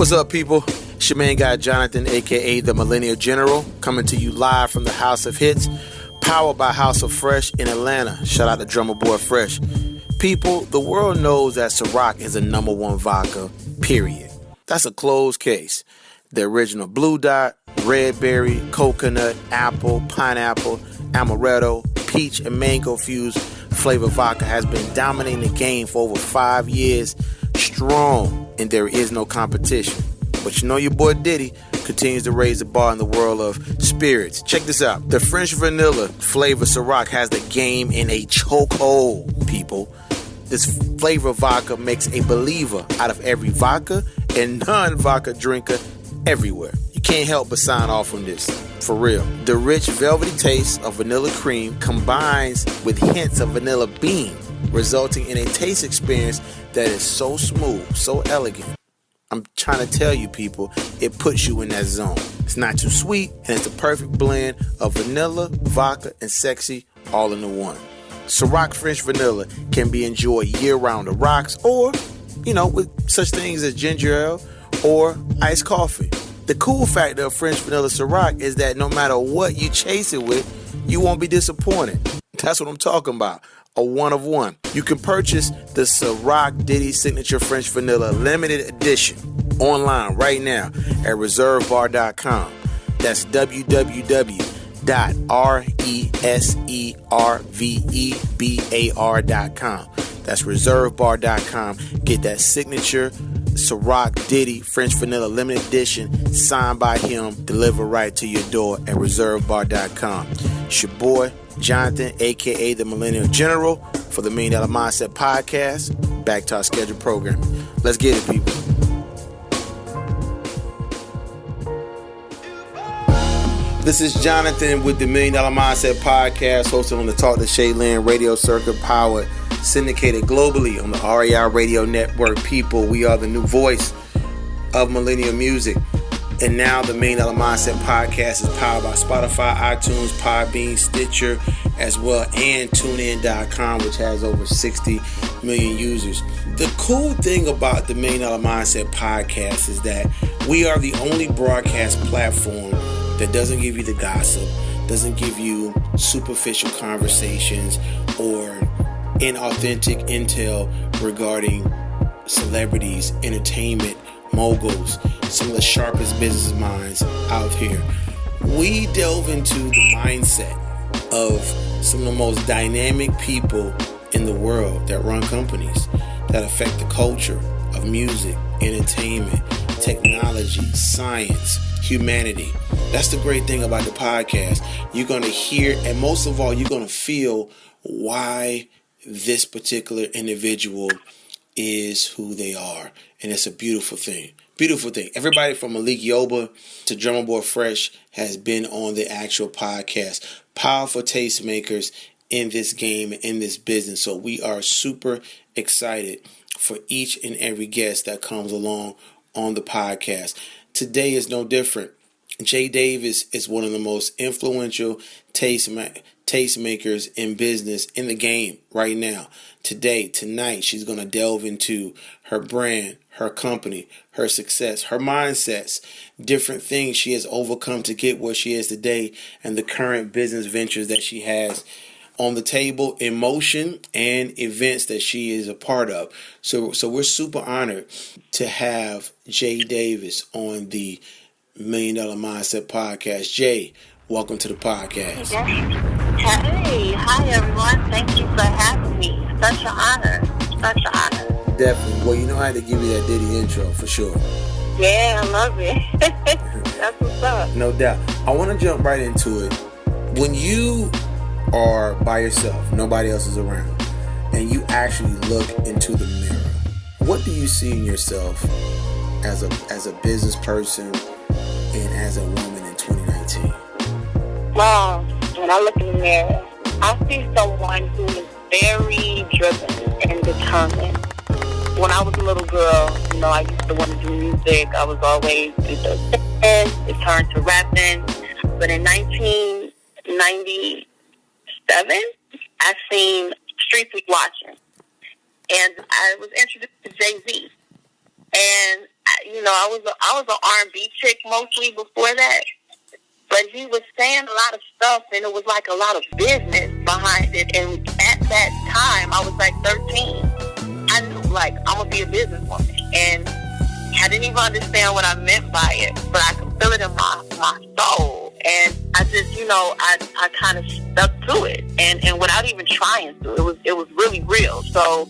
What's up, people? It's your main guy, Jonathan, a.k.a. the Millennial General, coming to you live from the House of Hits, powered by House of Fresh in Atlanta. Shout out to Drummer Boy Fresh. People, the world knows that Ciroc is a number one vodka, period. That's a closed case. The original Blue Dot, Red Berry, Coconut, Apple, Pineapple, Amaretto, Peach, and Mango fused flavor vodka has been dominating the game for over 5 years strong, and there is no competition. But you know your boy Diddy continues to raise the bar in the world of spirits. Check this out. The French vanilla flavor Ciroc has the game in a chokehold, people. This flavor vodka makes a believer out of every vodka and non-vodka drinker everywhere. You can't help but sign off on this. For real. The rich velvety taste of vanilla cream combines with hints of vanilla bean, resulting in a taste experience that is so smooth, so elegant. I'm trying to tell you, people, it puts you in that zone. It's not too sweet, and it's the perfect blend of vanilla, vodka, and sexy all into one. Ciroc French Vanilla can be enjoyed year-round on rocks or, with such things as ginger ale or iced coffee. The cool factor of French Vanilla Ciroc is that no matter what you chase it with, you won't be disappointed. That's what I'm talking about. A one of one. You can purchase the Ciroc Diddy Signature French Vanilla Limited Edition online right now at reservebar.com. That's www.reservebar.com. That's reservebar.com. Get that signature Ciroc Diddy French Vanilla Limited Edition signed by him, delivered right to your door at reservebar.com. It's your boy Jonathan, a.k.a. the Millennial General, for the $1 Million Mindset Podcast. Back to our scheduled programming. Let's get it, people. This is Jonathan with the $1 Million Mindset Podcast, hosted on the Talk to Shaylin radio circuit, powered, syndicated globally on the REI Radio Network. People, we are the new voice of millennial music. And now the $1 Million Mindset Podcast is powered by Spotify, iTunes, Podbean, Stitcher, as well, and TuneIn.com, which has over 60 million users. The cool thing about the $1 Million Mindset Podcast is that we are the only broadcast platform that doesn't give you the gossip, doesn't give you superficial conversations or inauthentic intel regarding celebrities, entertainment, moguls, some of the sharpest business minds out here. We delve into the mindset of some of the most dynamic people in the world that run companies that affect the culture of music, entertainment, technology, science, humanity. That's the great thing about the podcast. You're going to hear, and most of all, you're going to feel why this particular individual is who they are. And it's a beautiful thing. Beautiful thing. Everybody from Malik Yoba to Drummer Boy Fresh has been on the actual podcast. Powerful tastemakers in this game, in this business. So we are super excited for each and every guest that comes along on the podcast. Today is no different. Jae Davis is one of the most influential tastemakers in business in the game right now. Tonight, she's going to delve into her brand, her company, her success, her mindsets, different things she has overcome to get where she is today, and the current business ventures that she has on the table, in motion, and events that she is a part of. So we're super honored to have Jae Davis on the $1 Million Mindset Podcast. Jae, welcome to the podcast. Hey, hi everyone. Thank you for having me. Such an honor. Definitely. Well, I had to give you that Diddy intro for sure. Yeah, I love it. That's what's up. No doubt. I want to jump right into it. When you are by yourself, nobody else is around, and you actually look into the mirror, what do you see in yourself as a business person and as a woman in 2019? Well, when I look in the mirror, I see someone who is very driven and determined. When I was a little girl, I used to want to do music. I was always either singing, it turned to rapping. But in 1997, I seen Streets Was Watching. And I was introduced to Jay-Z. And, I was an R&B chick mostly before that. But he was saying a lot of stuff, and it was like a lot of business behind it. And at that time, I was like 13. I knew, like, I'm going to be a businesswoman. And I didn't even understand what I meant by it, but I could feel it in my soul. And I just, I kind of stuck to it. And without even trying to, it was really real. So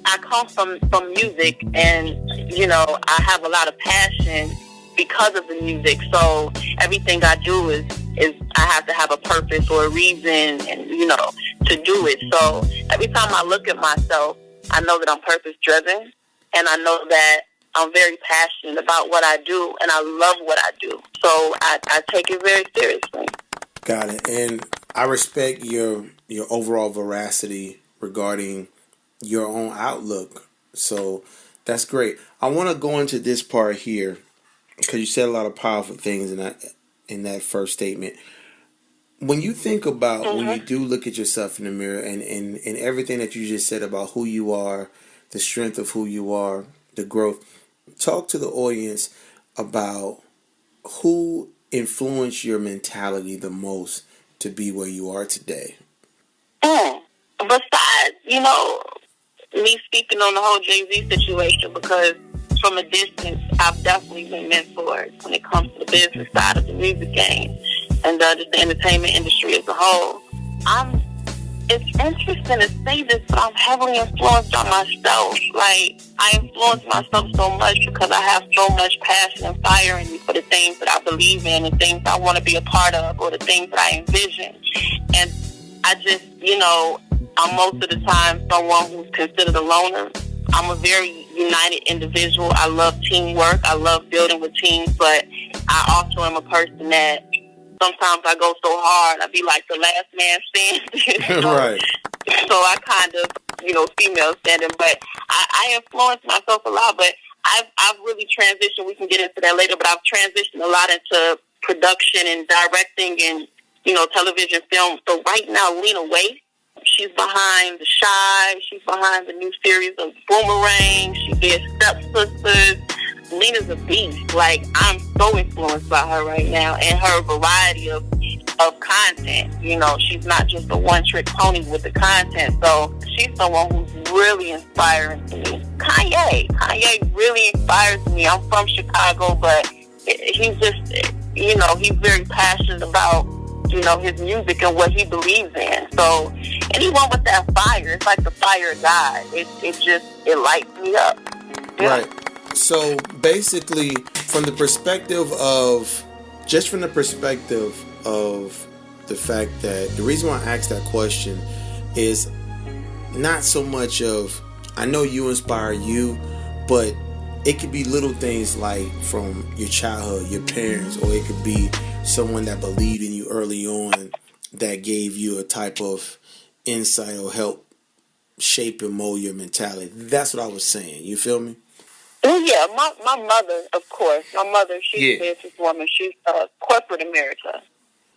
I come from music, and, I have a lot of passion because of the music. So everything I do is I have to have a purpose or a reason, and to do it. So every time I look at myself, I know that I'm purpose driven, and I know that I'm very passionate about what I do, and I love what I do. So I take it very seriously. Got it. And I respect your overall veracity regarding your own outlook. So that's great. I want to go into this part here, because you said a lot of powerful things in that first statement. When you think about, when you do look at yourself in the mirror, and everything that you just said about who you are, the strength of who you are, the growth, talk to the audience about who influenced your mentality the most to be where you are today. Besides, me speaking on the whole Jay-Z situation, because from a distance, I've definitely been mentored when it comes to the business side of the music game and just the entertainment industry as a whole. It's interesting to say this, but I'm heavily influenced by myself. Like, I influence myself so much because I have so much passion and fire in me for the things that I believe in, the things I want to be a part of, or the things that I envision. And I just, I'm most of the time someone who's considered a loner. I'm a very united individual. I love teamwork. I love building with teams, but I also am a person that sometimes I go so hard, I be like the last man standing. Right. So I kind of, female standing, but I influence myself a lot, but I've really transitioned. We can get into that later, but I've transitioned a lot into production and directing and, television, film. So right now, Lena Waithe, she's behind The Shy. She's behind the new series of Boomerang. She did Step Sisters. Lena's a beast. Like, I'm so influenced by her right now and her variety of content. She's not just a one-trick pony with the content. So she's someone who's really inspiring to me. Kanye really inspires me. I'm from Chicago, but he's just, he's very passionate about his music and what he believes in. So anyone with that fire, it's like the fire of God. It lights me up. Yeah. Right. So basically, from the perspective of the fact that the reason why I asked that question is not so much of, I know you inspire you, but it could be little things like from your childhood, your parents, or it could be someone that believed in you early on that gave you a type of insight or help shape and mold your mentality. That's what I was saying. You feel me? Yeah, my mother, of course. My mother, she's a businesswoman. She's corporate America.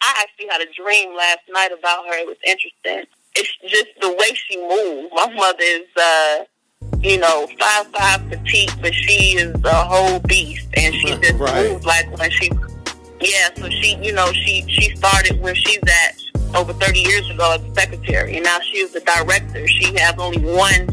I actually had a dream last night about her. It was interesting. It's just the way she moves. My mother is, 5'5" petite, but she is a whole beast. And she just moves like when she... Yeah, so she started where she's at over 30 years ago as a secretary, and now she is the director. She has only one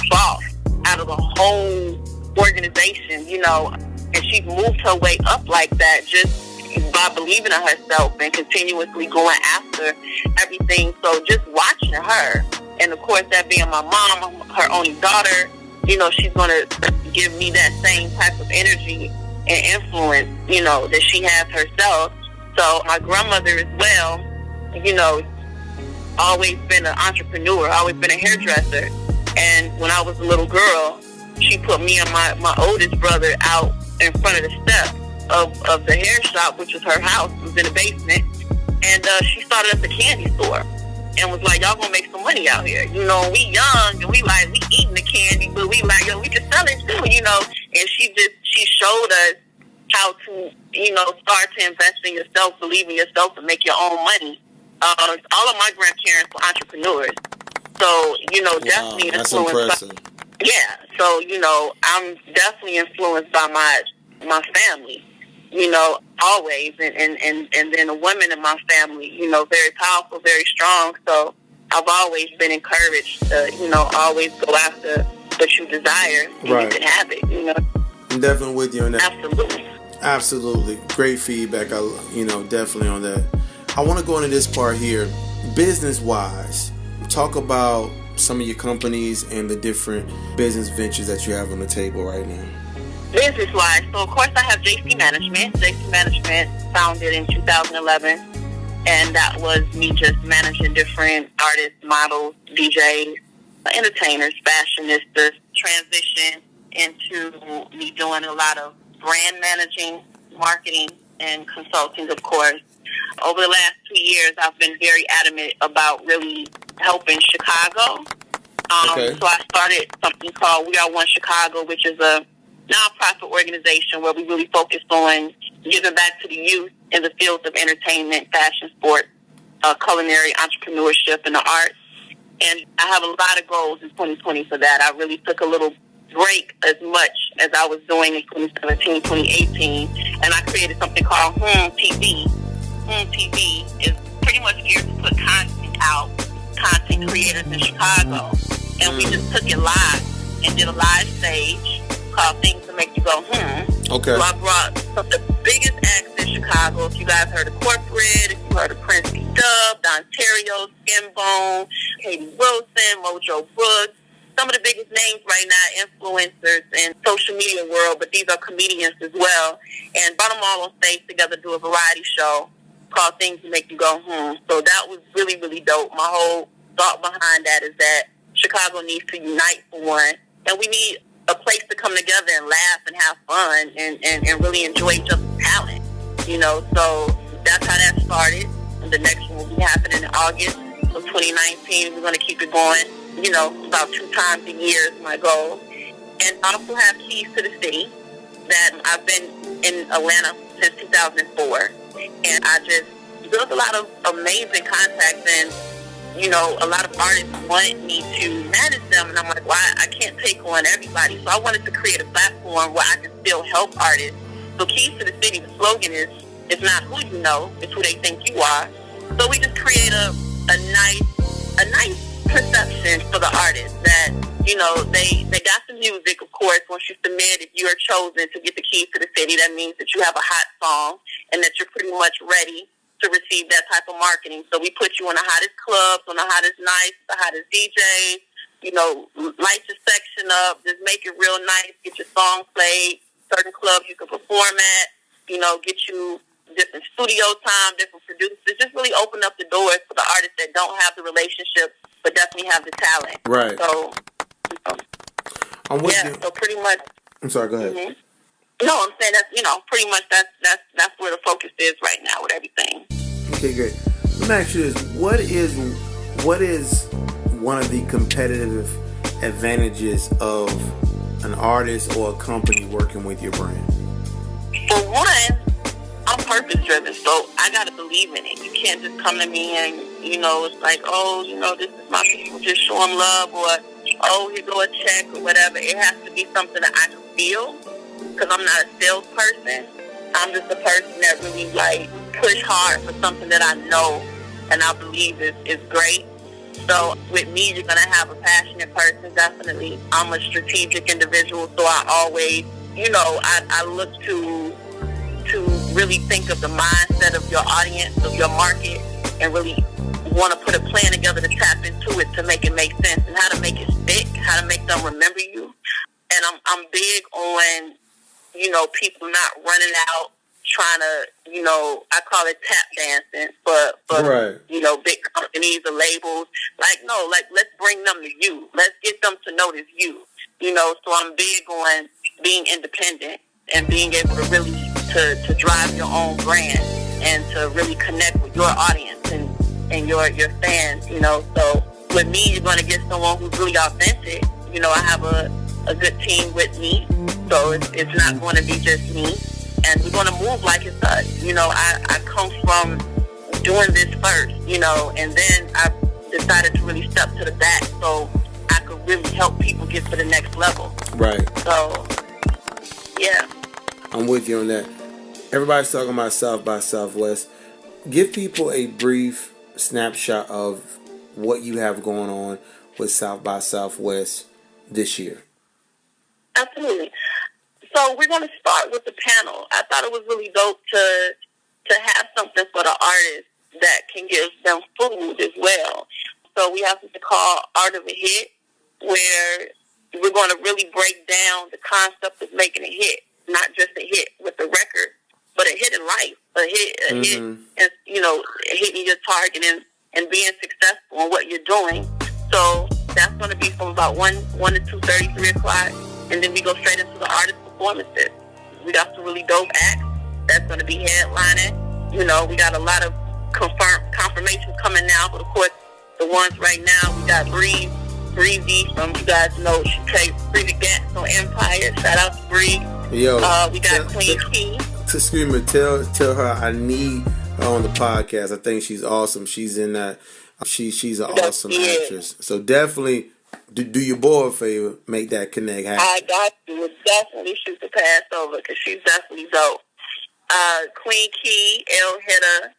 boss out of the whole organization, and she's moved her way up like that just by believing in herself and continuously going after everything. So just watching her, and of course that being my mom, her only daughter, she's going to give me that same type of energy and influence, that she has herself. So my grandmother as well, always been an entrepreneur, always been a hairdresser. And when I was a little girl, she put me and my oldest brother out in front of the steps of the hair shop, which was her house. It was in the basement. And she started us a candy store and was like, y'all gonna make some money out here. We young and we eating the candy, but we like, we can sell it too, And she showed us how to, start to invest in yourself, believe in yourself, and make your own money. All of my grandparents were entrepreneurs. So, definitely that's influenced impressive. Yeah, so, I'm definitely influenced by my family, always. And then the women in my family, very powerful, very strong. So I've always been encouraged to, always go after what you desire, and right. You can have it, I'm definitely with you on that. Absolutely. Absolutely. Great feedback, definitely on that. I want to go into this part here. Business-wise, talk about some of your companies and the different business ventures that you have on the table right now. Business-wise, so of course I have JC Management. JC Management founded in 2011, and that was me just managing different artists, models, DJs, entertainers, fashionistas, transition into me doing a lot of brand managing, marketing, and consulting, of course. Over the last 2 years, I've been very adamant about really helping Chicago. Okay. So I started something called We Are One Chicago, which is a nonprofit organization where we really focus on giving back to the youth in the fields of entertainment, fashion, sports, culinary, entrepreneurship, and the arts. And I have a lot of goals in 2020 for that. I really took a little break as much as I was doing in 2017, 2018, and I created something called Home TV. Home TV is pretty much geared to put content out, content creators in Chicago, and we just took it live and did a live stage called Things to Make You Go, Okay. So I brought some of the biggest acts in Chicago. If you guys heard of Corporate, if you heard of Prince B. Dub, Don Terrio, Skinbone, Katie Wilson, Mojo Brooks, some of the biggest names right now, influencers in social media world, but these are comedians as well. And brought them all on stage together to do a variety show called Things to Make You Go, So that was really, really dope. My whole thought behind that is that Chicago needs to unite for one, and we need a place to come together and laugh and have fun and really enjoy each other's talent, So that's how that started. And the next one will be happening in August of 2019. We're going to keep it going. About 2 times a year is my goal. And I also have Keys to the City that I've been in Atlanta since 2004. And I just built a lot of amazing contacts, and, a lot of artists want me to manage them. And I'm like, well, I can't take on everybody. So I wanted to create a platform where I can still help artists. So Keys to the City, the slogan is, it's not who you know, it's who they think you are. So we just create a nice perception for the artists that, they got the music, of course. Once you submit, if you are chosen to get the Keys to the City, that means that you have a hot song and that you're pretty much ready to receive that type of marketing. So we put you on the hottest clubs, on the hottest nights, the hottest DJs, light your section up, just make it real nice, get your song played, certain clubs you can perform at, get you different studio time, different producers, just really open up the doors for the artists that don't have the relationship but definitely have the talent. Right. So, I'm with you. So pretty much. I'm sorry, go ahead. Mm-hmm. No, I'm saying that's, pretty much that's where the focus is right now with everything. Okay, great. Let me ask you this. What is one of the competitive advantages of an artist or a company working with your brand? For one, I'm purpose driven, so I gotta believe in it. You can't just come to me and, it's like, this is my people, just show them love, or, here go a check, or whatever. It has to be something that I can feel, because I'm not a salesperson. I'm just a person that really, push hard for something that I know and I believe is great. So with me, you're gonna have a passionate person, definitely. I'm a strategic individual, so I always, I look to really think of the mindset of your audience, of your market, and really want to put a plan together to tap into it to make it make sense and how to make it stick, how to make them remember you. And I'm big on, people not running out trying to, I call it tap dancing for right. Big companies or labels. Let's bring them to you. Let's get them to notice you. So I'm big on being independent and being able to really to drive your own brand and to really connect with your audience and your fans, So with me, you're going to get someone who's really authentic. I have a good team with me, so it's not going to be just me. And we're going to move like it's us. I come from doing this first, and then I decided to really step to the back so I could really help people get to the next level. Right. So, yeah. I'm with you on that. Everybody's talking about South by Southwest. Give people a brief snapshot of what you have going on with South by Southwest this year. Absolutely. So we're going to start with the panel. I thought it was really dope to have something for the artists that can give them food as well. So we have something called Art of a Hit, where we're going to really break down the concept of making a hit, not just a hit with the record, but a hit in life, a hit, and, you know, hitting your target and being successful in what you're doing. So that's going to be from about 1 to 2:30, 3 o'clock, and then we go straight into the artist performances. We got some really dope acts that's going to be headlining. You know, we got a lot of confirmations coming now, but of course, the ones right now, we got Breezy from, you guys know, she played Free Gats on Empire. Shout out to Bree. Yo, we got Queen Key. Excuse me, tell her I need her on the podcast. I think she's awesome. She's in that. She's an awesome actress. So definitely do your boy a favor, make that connect happen. I got you. We'll definitely shoot the pass over because she's definitely dope. Queen Key, El Hitter,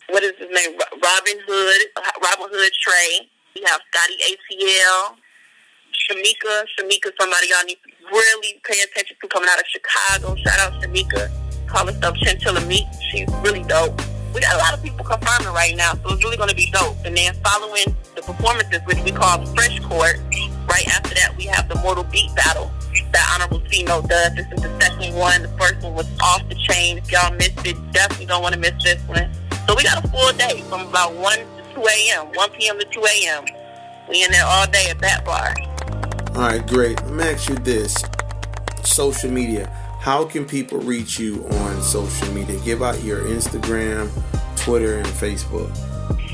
what is his name? Robin Hood Trey. We have Scotty ATL, Shamika, somebody y'all need to really pay attention to, coming out of Chicago. Shout out Shamika. Call herself Chintilla Meat. She's really dope. We got a lot of people confirming right now, so it's really going to be dope. And then following the performances, which we call Fresh Court, right after that we have the Mortal Beat Battle that Honorable C-Note does. This is the second one. The first one was off the chain. If y'all missed it, definitely don't want to miss this one. So we got a full day from about 1 to 2 a.m., 1 p.m. to 2 a.m. We in there all day at that bar. All right, great. Let me ask you this. Social media. How can people reach you on social media? Give out your Instagram, Twitter, and Facebook.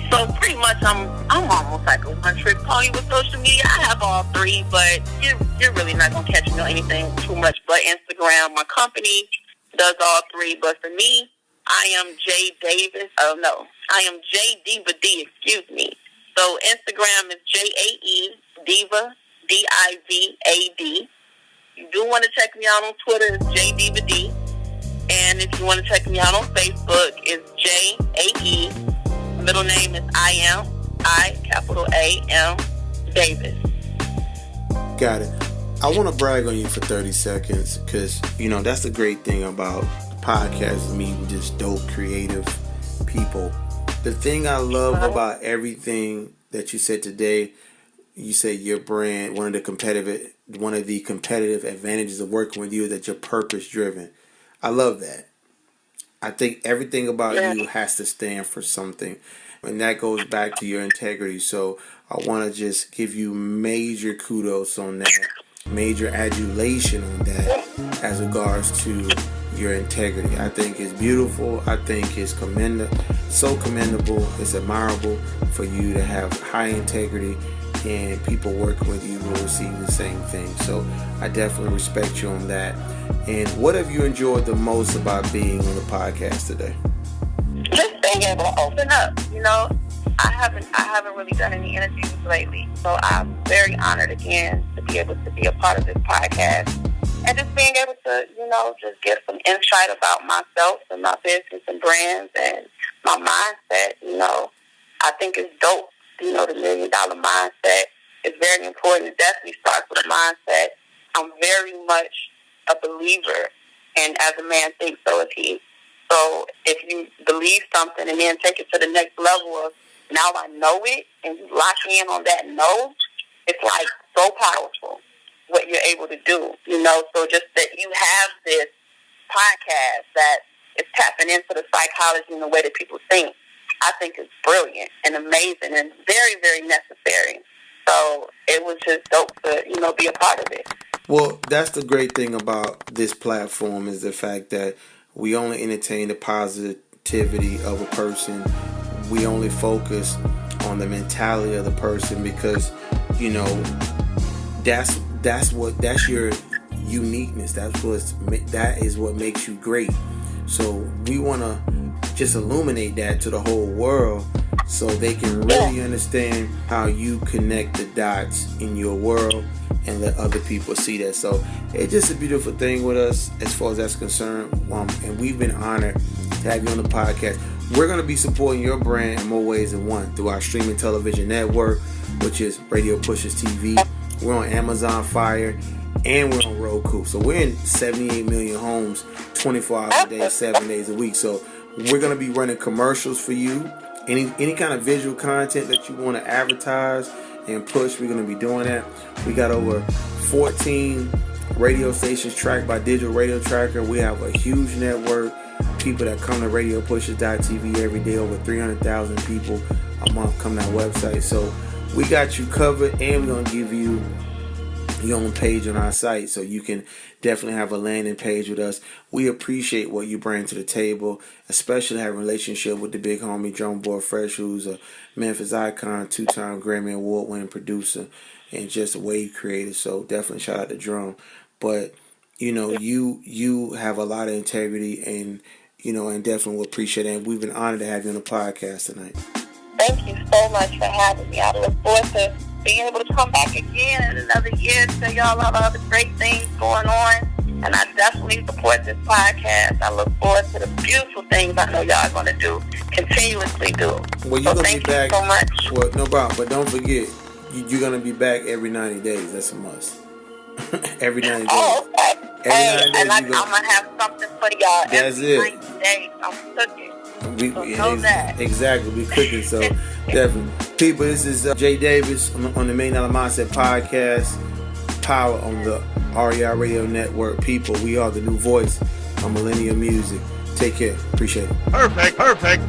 So pretty much I'm almost like a one-trick pony with social media. I have all three, but you're really not going to catch me on anything too much but Instagram. My company does all three, but for me, I am Jae Davis. Oh, no. I am Jae Diva D, excuse me. So Instagram is Jae Diva, D-I-V-A-D. You do want to check me out on Twitter, it's Jae Diva D. And if you want to check me out on Facebook, it's Jae. Middle name is capital A-M, Davis. Got it. I want to brag on you for 30 seconds because, you know, that's the great thing about the podcast is meeting just dope, creative people. The thing I love about everything that you said today, you said your brand, one of the competitive advantages of working with you is that you're purpose driven. I love that. I think everything about you has to stand for something, and that goes back to your integrity. So I want to just give you major kudos on that, major adulation on that as regards to your integrity. I think it's beautiful. I think it's so commendable. It's admirable for you to have high integrity, and people working with you will receive the same thing. So I definitely respect you on that. And what have you enjoyed the most about being on the podcast today? Just being able to open up. You know, I haven't really done any interviews lately, so I'm very honored again to be able to be a part of this podcast and just being able to, you know, just get some insight about myself and my business and brands and my mindset. You know, I think it's dope. You know, the $1 million mindset is very important. It definitely starts with a mindset. I'm very much a believer, and as a man thinks, so is he. So if you believe something and then take it to the next level of now I know it, and you lock in on that know, it's like so powerful what you're able to do. You know, so just that you have this podcast that is tapping into the psychology and the way that people think, I think is brilliant and amazing and very, very necessary. So it was just dope to, you know, be a part of it. Well, that's the great thing about this platform is the fact that we only entertain the positivity of a person. We only focus on the mentality of the person because, you know, that's your uniqueness. That is what makes you great. So we want to just illuminate that to the whole world so they can really understand how you connect the dots in your world and let other people see that. So it's just a beautiful thing with us as far as that's concerned. And we've been honored to have you on the podcast. We're going to be supporting your brand in more ways than one through our streaming television network, which is Radio Pushers TV. We're on Amazon Fire, and we're on Roku. So we're in 78 million homes, 24 hours a day, 7 days a week. So we're going to be running commercials for you. Any kind of visual content that you want to advertise and push, we're going to be doing that. We got over 14 radio stations tracked by Digital Radio Tracker. We have a huge network. People that come to RadioPushers.tv every day, over 300,000 people a month come to our website. So we got you covered, and we're going to give you your own page on our site, so you can definitely have a landing page with us. We appreciate what you bring to the table, especially having a relationship with the big homie Drummer Boy Fresh, who's a Memphis icon, 2-time Grammy Award winning producer, and just a wave creator. So definitely shout out to Drum. But you have a lot of integrity, and and definitely will appreciate it. And we've been honored to have you on the podcast tonight. Thank you so much for having me. I look forward to being able to come back again in another year to tell y'all all the other great things going on. And I definitely support this podcast. I look forward to the beautiful things I know y'all are going to do, continuously do. Well, you're going to be back. Thank you so much. Well, no problem. But don't forget, you're going to be back every 90 days. That's a must. Every 90 days. Oh, okay. Every 90 days. And I'm going to have something for y'all. That's every it. 90 days. I'm cooking. Exactly, we cooking, so definitely. People, this is Jae Davis on the Millennial Mindset Podcast, power on the REI Radio Network. People, we are the new voice of millennial music. Take care. Appreciate it. Perfect.